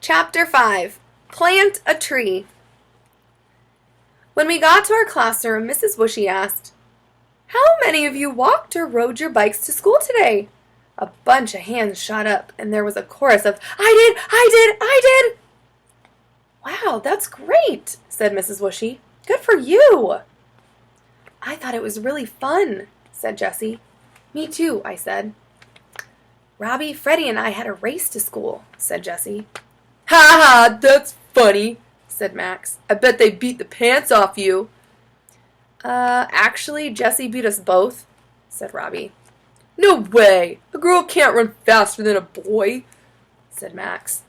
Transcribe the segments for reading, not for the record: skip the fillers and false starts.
Chapter 5. Plant a Tree. When we got to our classroom, Mrs. Whooshy asked, "How many of you walked or rode your bikes to school today?" A bunch of hands shot up, and there was a chorus of, "I did, I did, I did!" "Wow, that's great," said Mrs. Whooshy. "Good for you." "I thought it was really fun," said Jessie. "Me too," I said. "Robbie, Freddy, and I had a race to school," said Jessie. "Ha ha, that's funny," said Max. "I bet they beat the pants off you." Actually, Jessie beat us both," said Robbie. "No way! A girl can't run faster than a boy," said Max.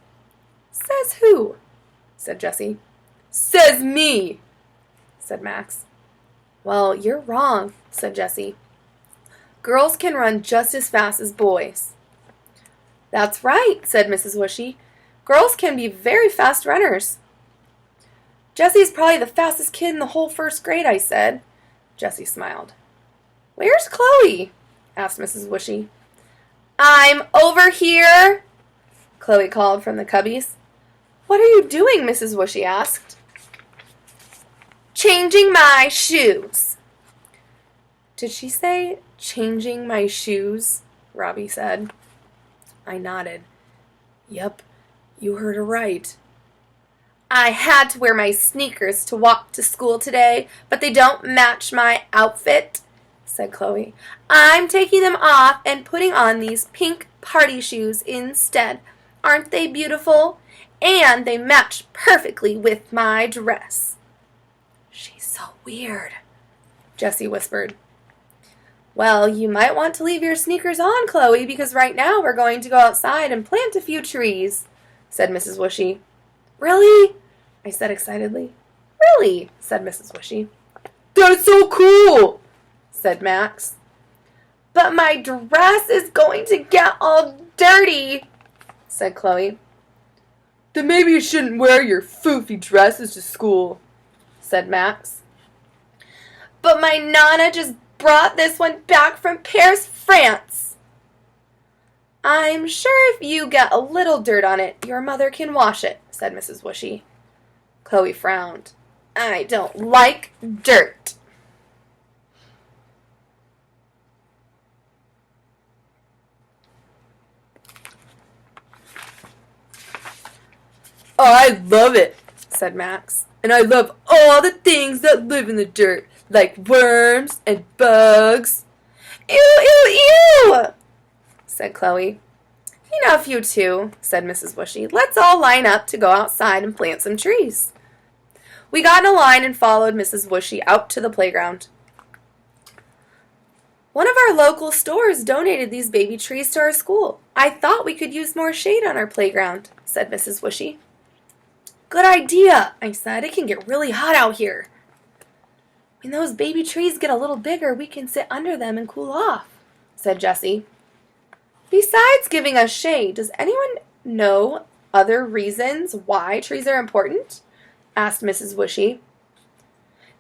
"Says who?" said Jessie. "Says me," said Max. "Well, you're wrong," said Jessie. "Girls can run just as fast as boys." "That's right," said Mrs. Whooshy. "Girls can be very fast runners." "Jessie's probably the fastest kid in the whole first grade," I said. Jessie smiled. "Where's Chloe?" asked Mrs. Whooshy. "I'm over here," Chloe called from the cubbies. "What are you doing?" Mrs. Whooshy asked. "Changing my shoes." "Did she say changing my shoes?" Robbie said. I nodded. "Yep, you heard her right." "I had to wear my sneakers to walk to school today, but they don't match my outfit," said Chloe. "I'm taking them off and putting on these pink party shoes instead. Aren't they beautiful? And they match perfectly with my dress." "She's so weird," Jessie whispered. "Well, you might want to leave your sneakers on, Chloe, because right now we're going to go outside and plant a few trees," said Mrs. Whooshy. "Really?" I said excitedly. "Really," said Mrs. Whooshy. "That's so cool," said Max. "But my dress is going to get all dirty," said Chloe. "Then maybe you shouldn't wear your foofy dresses to school," said Max. "But my Nana just brought this one back from Paris, France." "I'm sure if you get a little dirt on it, your mother can wash it," said Mrs. Whooshy. Chloe frowned. "I don't like dirt." "I love it," said Max. "And I love all the things that live in the dirt, like worms and bugs." "Ew, ew, ew," said Chloe. "Enough, you two," said Mrs. Whooshy. "Let's all line up to go outside and plant some trees." We got in a line and followed Mrs. Whooshy out to the playground. "One of our local stores donated these baby trees to our school. I thought we could use more shade on our playground," said Mrs. Whooshy. "Good idea," I said. "It can get really hot out here." "When those baby trees get a little bigger, we can sit under them and cool off," said Jessie. "Besides giving us shade, does anyone know other reasons why trees are important?" asked Mrs. Whooshy.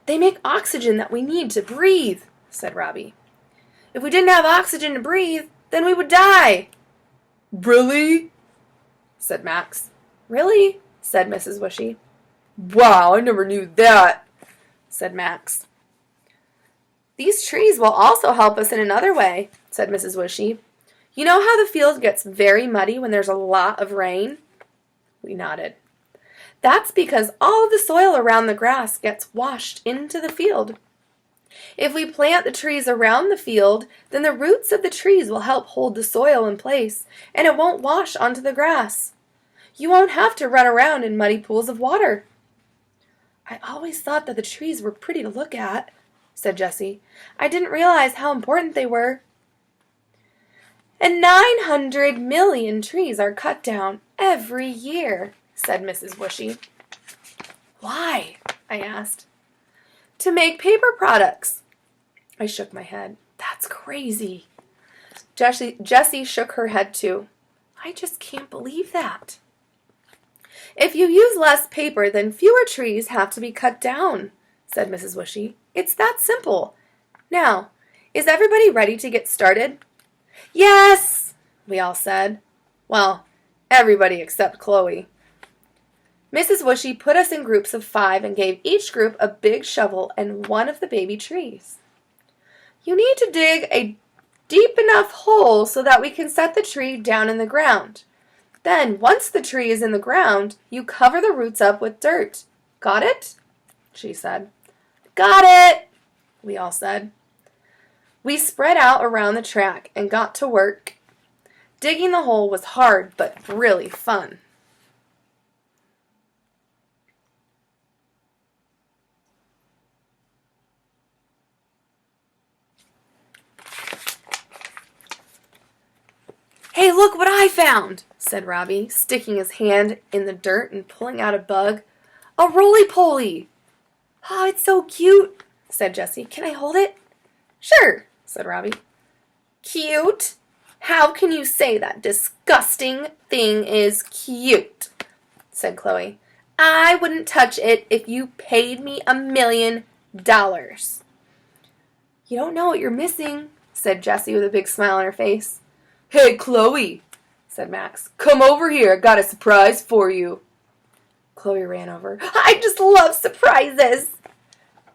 "They make oxygen that we need to breathe," said Robbie. "If we didn't have oxygen to breathe, then we would die." "Really?" said Max. "Really?" said Mrs. Whooshy. "Wow, I never knew that," said Max. "These trees will also help us in another way," said Mrs. Whooshy. "You know how the field gets very muddy when there's a lot of rain?" We nodded. "That's because all of the soil around the grass gets washed into the field. If we plant the trees around the field, then the roots of the trees will help hold the soil in place, and it won't wash onto the grass. You won't have to run around in muddy pools of water." "I always thought that the trees were pretty to look at," said Jessie. "I didn't realize how important they were." "And 900 million trees are cut down every year," said Mrs. Whooshy. "Why?" I asked. "To make paper products." I shook my head. "That's crazy." Jessie shook her head too. "I just can't believe that." "If you use less paper, then fewer trees have to be cut down," said Mrs. Whooshy. "It's that simple. Now, is everybody ready to get started?" "Yes," we all said. Well, everybody except Chloe. Mrs. Wushy put us in groups of 5 and gave each group a big shovel and one of the baby trees. You need to dig a deep enough hole so that we can set the tree down in the ground. Then, once the tree is in the ground, you cover the roots up with dirt. Got it? She said. Got it, we all said. We spread out around the track and got to work. Digging the hole was hard, but really fun. Hey, look what I found, said Robbie, sticking his hand in the dirt and pulling out a bug. A roly-poly. Oh, it's so cute, said Jessie. Can I hold it? Sure, said Robbie. Cute? How can you say that disgusting thing is cute? Said Chloe. I wouldn't touch it if you paid me $1 million. You don't know what you're missing, said Jessie with a big smile on her face. Hey, Chloe, said Max. Come over here. I got a surprise for you. Chloe ran over. I just love surprises.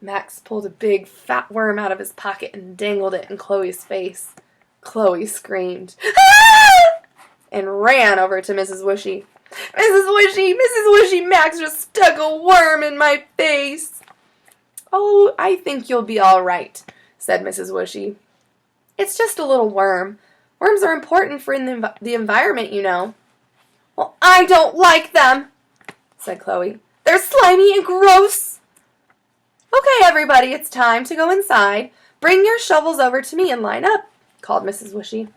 Max pulled a big fat worm out of his pocket and dangled it in Chloe's face. Chloe screamed, "Ah!" and ran over to Mrs. Wushy. Mrs. Wushy, Max just stuck a worm in my face. Oh, I think you'll be all right, said Mrs. Wushy. It's just a little worm. Worms are important for the environment, you know. Well, I don't like them, said Chloe. They're slimy and gross. Okay, everybody, it's time to go inside. Bring your shovels over to me and line up, called Mrs. Wushy.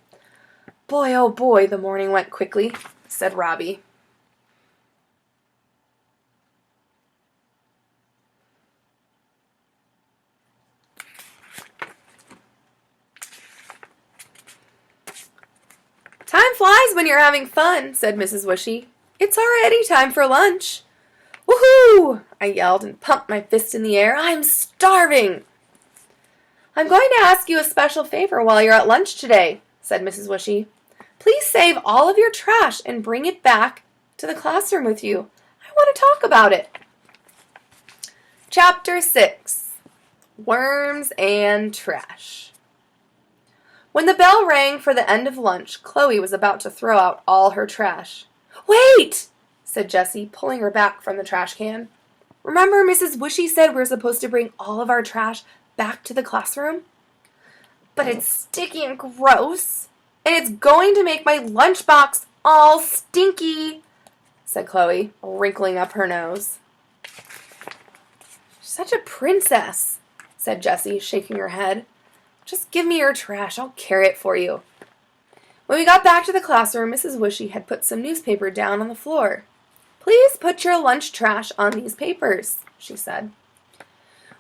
Boy, oh boy, the morning went quickly, said Robbie. Time flies when you're having fun, said Mrs. Wushy. It's already time for lunch. Woohoo! I yelled and pumped my fist in the air. I'm starving. I'm going to ask you a special favor while you're at lunch today, said Mrs. Wushy. Please save all of your trash and bring it back to the classroom with you. I want to talk about it. Chapter 6. Worms and Trash. When the bell rang for the end of lunch, Chloe was about to throw out all her trash. Wait, said Jessie, pulling her back from the trash can. Remember Mrs. Wushy said we're supposed to bring all of our trash back to the classroom? But it's sticky and gross, and it's going to make my lunchbox all stinky, said Chloe, wrinkling up her nose. Such a princess, said Jessie, shaking her head. Just give me your trash. I'll carry it for you. When we got back to the classroom, Mrs. Wushy had put some newspaper down on the floor. Please put your lunch trash on these papers, she said.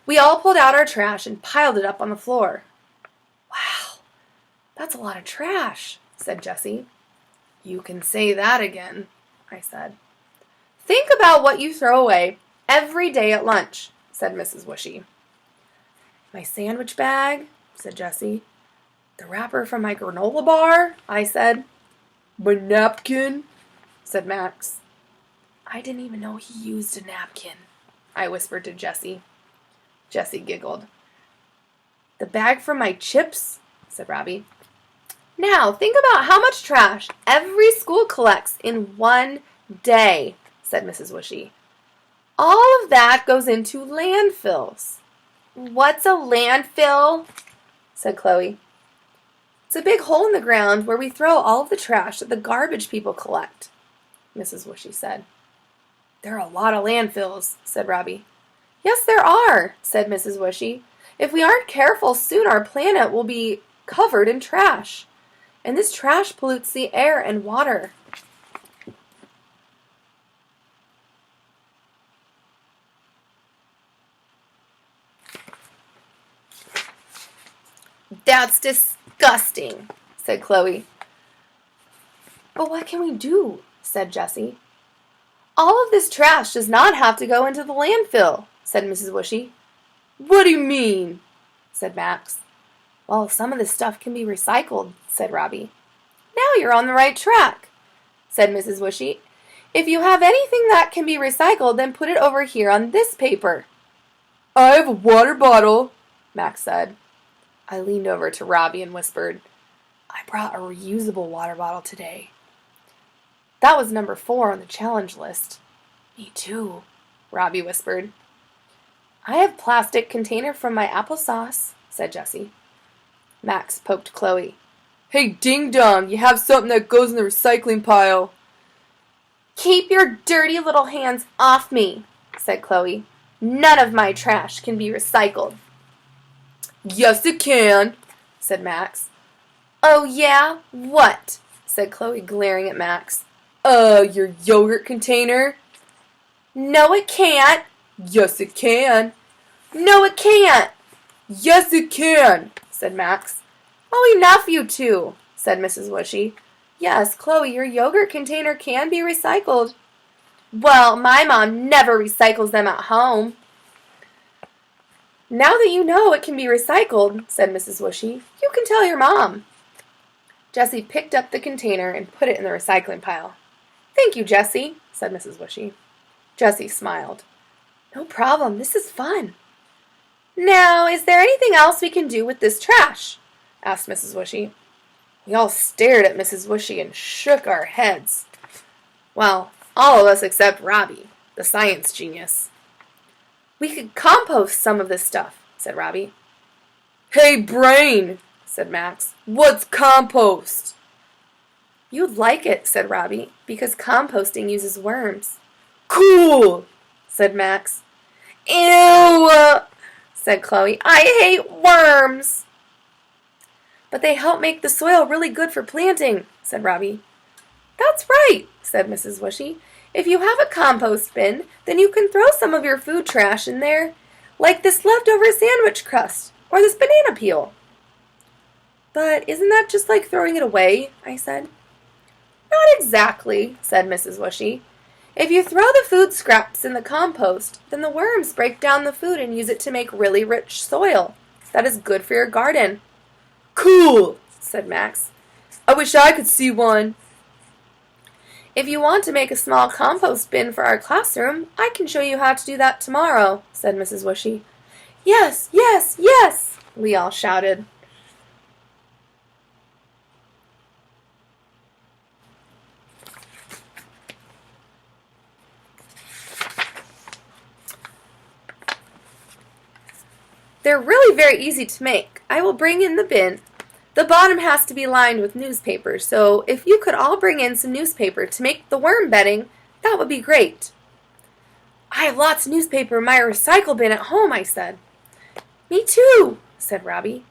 We all pulled out our trash and piled it up on the floor. Wow, that's a lot of trash, said Jessie. You can say that again, I said. Think about what you throw away every day at lunch, said Mrs. Wushy. My sandwich bag, said Jessie. The wrapper from my granola bar, I said. My napkin, said Max. I didn't even know he used a napkin, I whispered to Jessie. Jessie giggled. The bag from my chips, said Robbie. Now, think about how much trash every school collects in one day, said Mrs. Wushy. All of that goes into landfills. What's a landfill? Said Chloe. It's a big hole in the ground where we throw all of the trash that the garbage people collect, Mrs. Wushy said. There are a lot of landfills, said Robbie. Yes, there are, said Mrs. Wushy. If we aren't careful, soon our planet will be covered in trash. And this trash pollutes the air and water. That's disgusting, said Chloe. But what can we do? Said Jessie. All of this trash does not have to go into the landfill, said Mrs. Wushy. What do you mean? Said Max. Well, some of this stuff can be recycled, said Robbie. Now you're on the right track, said Mrs. Wushy. If you have anything that can be recycled, then put it over here on this paper. I have a water bottle, Max said. I leaned over to Robbie and whispered, I brought a reusable water bottle today. That was number 4 on the challenge list. Me too, Robbie whispered. I have plastic container from my applesauce, said Jessie. Max poked Chloe. Hey, Ding Dong, you have something that goes in the recycling pile. Keep your dirty little hands off me, said Chloe. None of my trash can be recycled. Yes, it can, said Max. Oh, yeah? What? Said Chloe, glaring at Max. Your yogurt container? No, it can't. Yes, it can. No, it can't. Yes, it can, said Max. Oh, enough, you two, said Mrs. Wishy. Yes, Chloe, your yogurt container can be recycled. Well, my mom never recycles them at home. Now that you know it can be recycled, said Mrs. Wishy, you can tell your mom. Jessie picked up the container and put it in the recycling pile. Thank you, Jessie, said Mrs. Wishy. Jessie smiled. No problem, this is fun. Now, is there anything else we can do with this trash? Asked Mrs. Wishy. We all stared at Mrs. Wishy and shook our heads. Well, all of us except Robbie, the science genius. We could compost some of this stuff, said Robbie. Hey, Brain, said Max. What's compost? You'd like it, said Robbie, because composting uses worms. Cool, said Max. Ew, said Chloe. I hate worms. But they help make the soil really good for planting, said Robbie. That's right, said Mrs. Wishy. If you have a compost bin, then you can throw some of your food trash in there, like this leftover sandwich crust or this banana peel. But isn't that just like throwing it away? I said. Not exactly, said Mrs. Wishy. If you throw the food scraps in the compost, then the worms break down the food and use it to make really rich soil. That is good for your garden. Cool, said Max. I wish I could see one. If you want to make a small compost bin for our classroom, I can show you how to do that tomorrow, said Mrs. Wishy. Yes, yes, yes, we all shouted. They're really very easy to make. I will bring in the bin. The bottom has to be lined with newspaper, so if you could all bring in some newspaper to make the worm bedding, that would be great. I have lots of newspaper in my recycle bin at home, I said. Me too, said Robbie.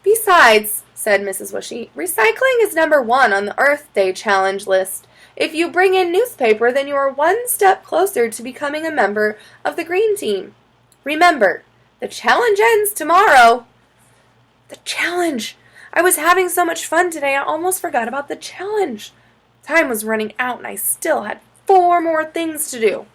Besides, said Mrs. Wishy, recycling is number 1 on the Earth Day challenge list. If you bring in newspaper, then you are one step closer to becoming a member of the green team. Remember, the challenge ends tomorrow. The challenge! I was having so much fun today, I almost forgot about the challenge. Time was running out and I still had 4 more things to do.